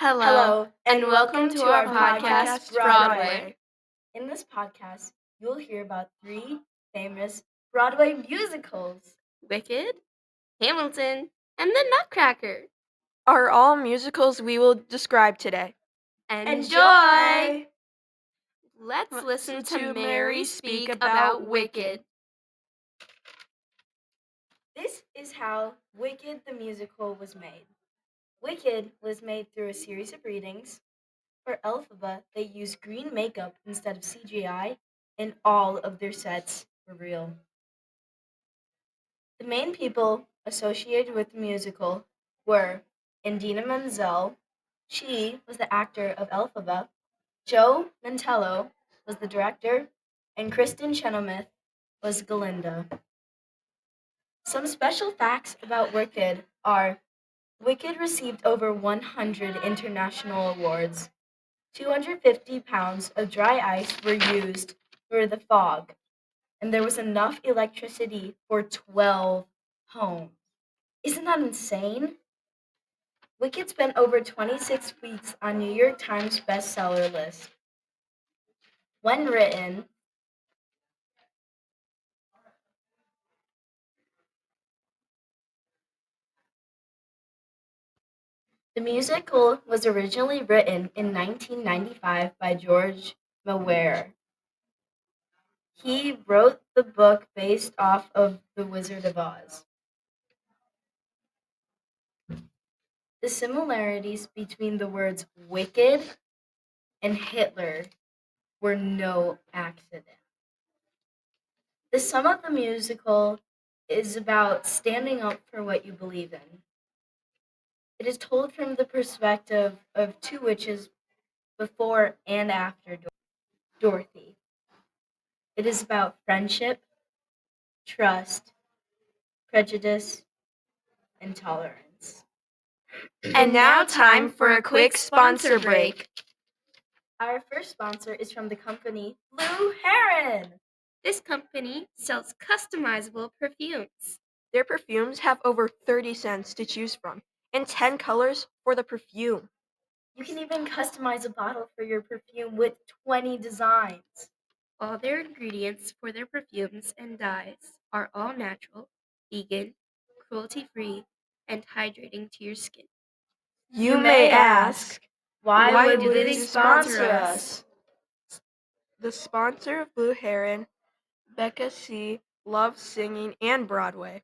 Hello, and welcome to our podcast, Broadway. In this podcast, you'll hear about 3 famous Broadway musicals. Wicked, Hamilton, and the Nutcracker. Are all musicals we will describe today. Enjoy! Let's listen to Mary speak about Wicked. This is how Wicked the musical was made. Wicked was made through a series of readings. For Elphaba, they used green makeup instead of CGI, and all of their sets were real. The main people associated with the musical were Indina Menzel. She was the actor of Elphaba. Joe Mantello was the director, and Kristen Chenoweth was Galinda. Some special facts about Wicked are Wicked received over 100 international awards. 250 pounds of dry ice were used for the fog, and there was enough electricity for 12 homes. Isn't that insane? Wicked spent over 26 weeks on New York Times bestseller list. When written, the musical was originally written in 1995 by George Mewere. He wrote the book based off of The Wizard of Oz. The similarities between the words wicked and Hitler were no accident. The sum of the musical is about standing up for what you believe in. It is told from the perspective of 2 witches before and after Dorothy. It is about friendship, trust, prejudice, and tolerance. And now time for a quick sponsor break. Our first sponsor is from the company Blue Heron. This company sells customizable perfumes. Their perfumes have over 30 scents to choose from and 10 colors for the perfume. You can even customize a bottle for your perfume with 20 designs. All their ingredients for their perfumes and dyes are all natural, vegan, cruelty-free, and hydrating to your skin. You may ask, why would do they sponsor us? The sponsor of Blue Heron, Becca C., loves singing and Broadway.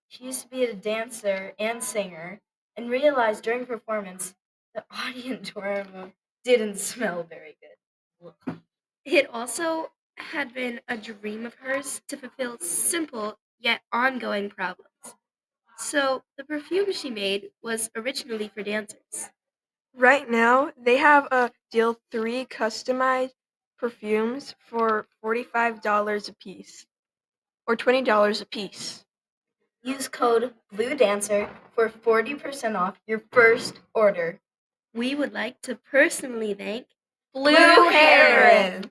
She used to be a dancer and singer, and realized during performance the auditorium didn't smell very good. It also had been a dream of hers to fulfill simple yet ongoing problems. So the perfume she made was originally for dancers. Right now, they have a deal 3 customized perfumes for $45 a piece, or $20 a piece. Use code BLUEDANCER for 40% off your first order. We would like to personally thank Blue Heron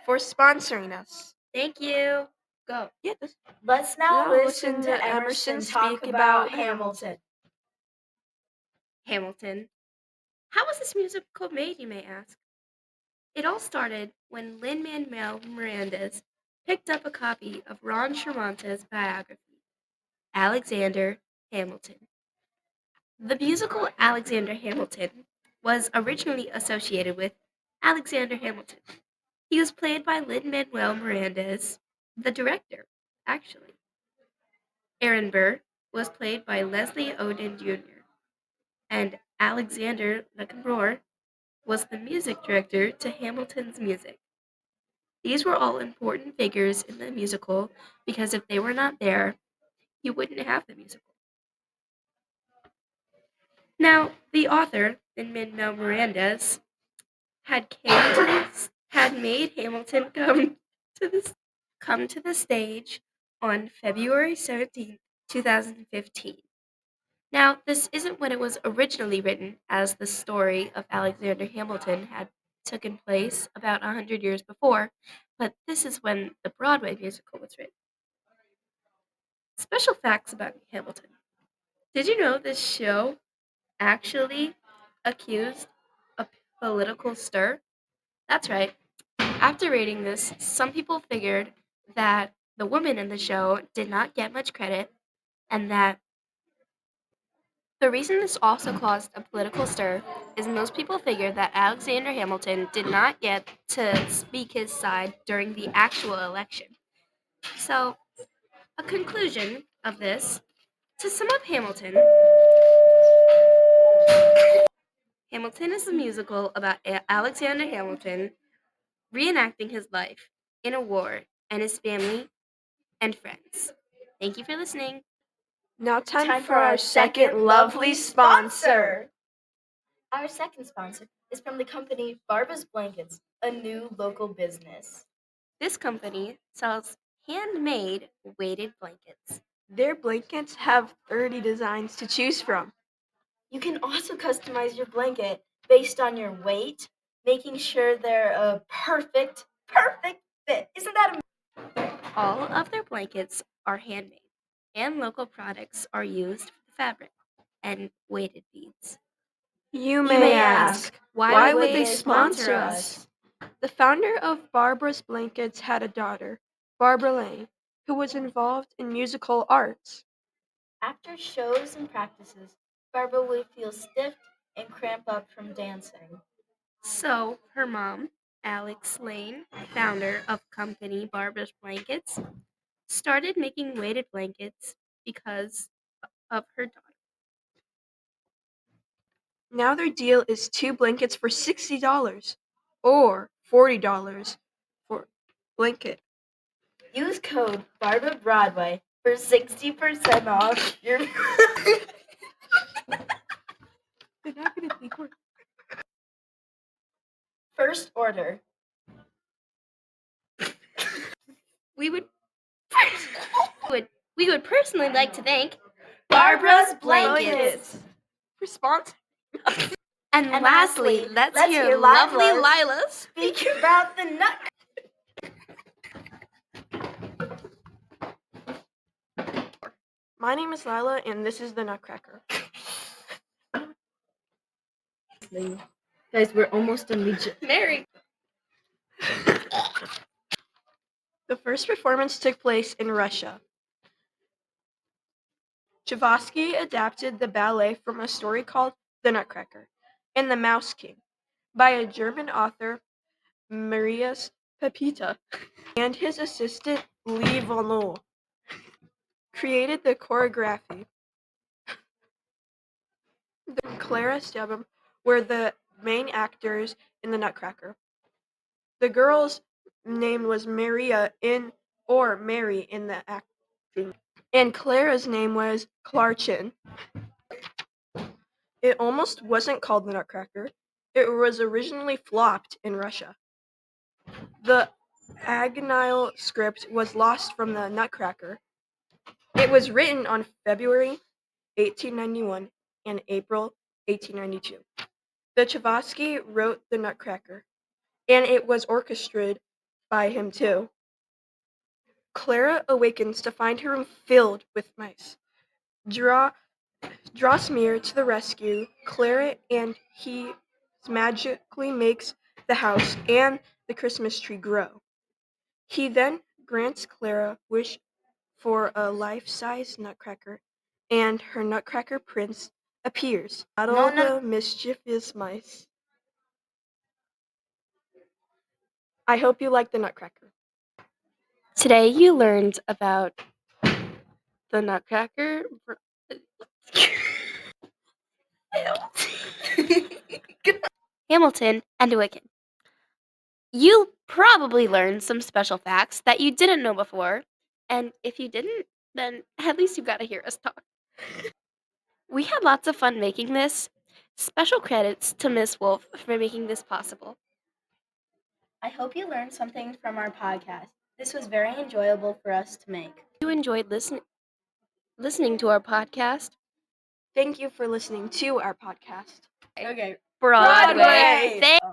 for sponsoring us. Thank you. Go. Yeah, Let's now listen to Emerson talk about Hamilton. Hamilton. How was this musical made, you may ask? It all started when Lin-Manuel Miranda picked up a copy of Ron Chermante's biography, Alexander Hamilton. The musical Alexander Hamilton was originally associated with Alexander Hamilton. He was played by Lin-Manuel Miranda, the director, actually. Aaron Burr was played by Leslie Odom Jr., and Alexander Lecomber was the music director to Hamilton's music. These were all important figures in the musical because if they were not there, you wouldn't have the musical. Now, the author, Lin-Manuel Miranda, had made Hamilton come to the stage on February 17, 2015. Now, this isn't when it was originally written, as the story of Alexander Hamilton had taken place about 100 years before, but this is when the Broadway musical was written. Special facts about Hamilton. Did you know this show actually accused a political stir? That's right. After reading this, some people figured that the women in the show did not get much credit, and that the reason this also caused a political stir is most people figured that Alexander Hamilton did not get to speak his side during the actual election. So, a conclusion of this, to sum up Hamilton, Hamilton is a musical about Alexander Hamilton reenacting his life in a war and his family and friends. Thank you for listening. Now time Time for our second lovely sponsor. Our second sponsor is from the company Barbara's Blankets, a new local business. This company sells handmade weighted blankets. Their blankets have 30 designs to choose from. You can also customize your blanket based on your weight, making sure they're a perfect fit. Isn't that amazing? All of their blankets are handmade, and local products are used for the fabric and weighted beads. You You may may ask, ask, why would they sponsor us? The founder of Barbara's Blankets had a daughter, Barbara Lane, who was involved in musical arts. After shows and practices, Barbara would feel stiff and cramp up from dancing. So her mom, Alex Lane, founder of company Barbara's Blankets, started making weighted blankets because of her daughter. Now their deal is 2 blankets for $60 or $40 for blanket. Use code Barbara Broadway for 60% off your They're not gonna think we're first order. We would we would personally like to thank Barbara's Blankets. Response. And And lastly, let's hear lovely Lila speak about the Nutcracker. My name is Lila, and this is the Nutcracker. Guys, we're almost done. Mary. The first performance took place in Russia. Tchaikovsky adapted the ballet from a story called The Nutcracker and the Mouse King by a German author, Marius Pepita, and his assistant, Lila, created the choreography. Clara Stebham were the main actors in The Nutcracker. The girl's name was Mary in the acting, and Clara's name was Clarchin. It almost wasn't called The Nutcracker. It was originally flopped in Russia. The Agonile script was lost from The Nutcracker. It was written on February 1891 and April 1892. The Tchaikovsky wrote The Nutcracker, and it was orchestrated by him too. Clara awakens to find her room filled with mice. Drosmir to the rescue. Clara and he magically makes the house and the Christmas tree grow. He then grants Clara wish for a life-size nutcracker, and her nutcracker prince appears. Battle the mischievous mice. I hope you like the Nutcracker. Today you learned about the Nutcracker, Hamilton, and Wicked. You probably learned some special facts that you didn't know before, and if you didn't, then at least you got to hear us talk. We had lots of fun making this. Special credits to Miss Wolf for making this possible. I hope you learned something from our podcast. This was very enjoyable for us to make. If you enjoyed listening to our podcast, Thank you for listening to our podcast. Okay. Broadway. Broadway. Thank